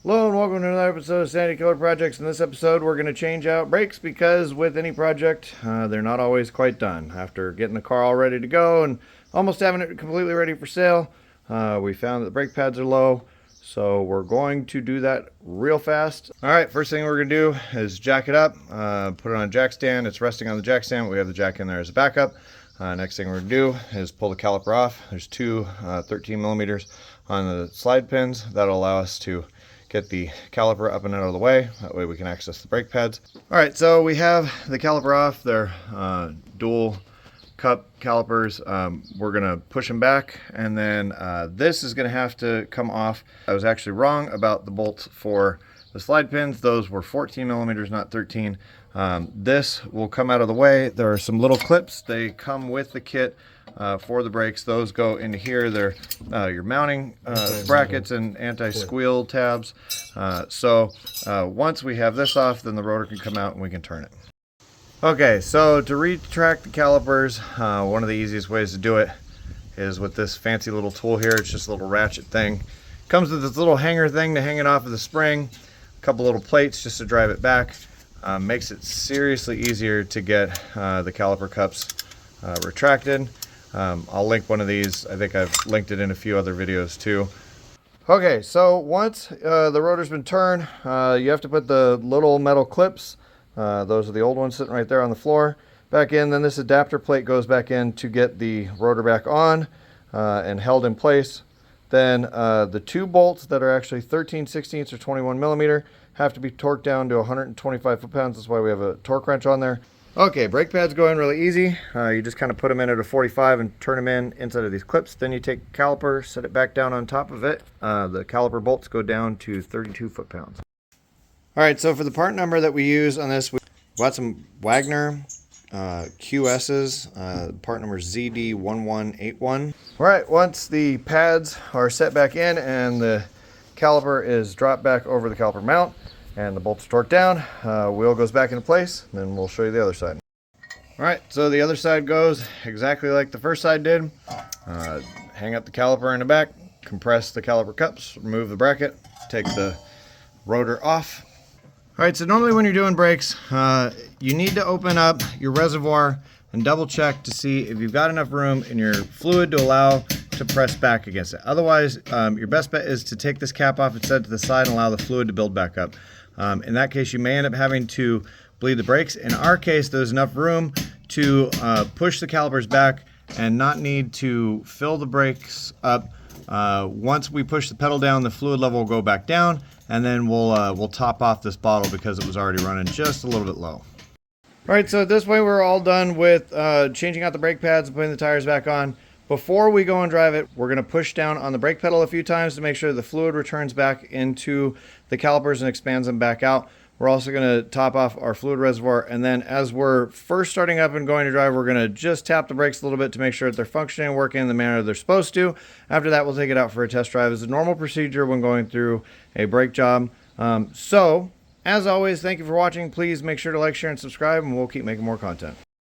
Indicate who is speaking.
Speaker 1: Hello and welcome to another episode of Sandy Killer Projects. In this episode we're going to change out brakes because with any project they're not always quite done. After getting the car all ready to go and almost having it completely ready for sale, we found that the brake pads are low, so we're going to do that real fast. Alright, first thing we're going to do is jack it up, put it on a jack stand. It's resting on the jack stand, but we have the jack in there as a backup. Next thing we're going to do is pull the caliper off. There's two 13 millimeters on the slide pins. That'll allow us to get the caliper up and out of the way. That way we can access the brake pads. All right, so we have the caliper off. They're dual cup calipers. We're gonna push them back, and then this is gonna have to come off. I was actually wrong about the bolts for the slide pins. Those were 14 millimeters, not 13. This will come out of the way. There are some little clips. They come with the kit for the brakes. Those go into here. They're your mounting brackets and anti-squeal tabs. Once we have this off, then the rotor can come out and we can turn it. Okay, so to retract the calipers, one of the easiest ways to do it is with this fancy little tool here. It's just a little ratchet thing. Comes with this little hanger thing to hang it off of the spring. A couple little plates just to drive it back. Makes it seriously easier to get the caliper cups retracted. I'll link one of these. I think I've linked it in a few other videos too. Okay, so once the rotor's been turned, you have to put the little metal clips, those are the old ones sitting right there on the floor, back in. Then this adapter plate goes back in to get the rotor back on and held in place. Then the two bolts that are actually 13/16 or 21 millimeter have to be torqued down to 125 foot-pounds. That's why we have a torque wrench on there. Okay, brake pads go in really easy. You just kind of put them in at a 45 and turn them in inside of these clips. Then you take the caliper, set it back down on top of it. The caliper bolts go down to 32 foot-pounds. All right, so for the part number that we use on this, we bought some Wagner QS's, part number ZD1181. All right, once the pads are set back in and the caliper is dropped back over the caliper mount and the bolts are torqued down, wheel goes back into place, and then we'll show you the other side. All right, so the other side goes exactly like the first side did. Hang up the caliper in the back, compress the caliper cups, remove the bracket, take the rotor off. All right, so normally when you're doing brakes, you need to open up your reservoir and double check to see if you've got enough room in your fluid to allow to press back against it. Otherwise, your best bet is to take this cap off and set it to the side and allow the fluid to build back up. In that case, you may end up having to bleed the brakes. In our case, there's enough room to push the calipers back and not need to fill the brakes up. Once we push the pedal down, the fluid level will go back down, and then we'll top off this bottle because it was already running just a little bit low. All right, so at this point we're all done with changing out the brake pads and putting the tires back on. Before we go and drive it, we're going to push down on the brake pedal a few times to make sure the fluid returns back into the calipers and expands them back out. We're also going to top off our fluid reservoir, and then as we're first starting up and going to drive, we're going to just tap the brakes a little bit to make sure that they're functioning and working in the manner they're supposed to. After that, we'll take it out for a test drive. It's a normal procedure when going through a brake job. So, as always, thank you for watching. Please make sure to like, share, and subscribe, and we'll keep making more content.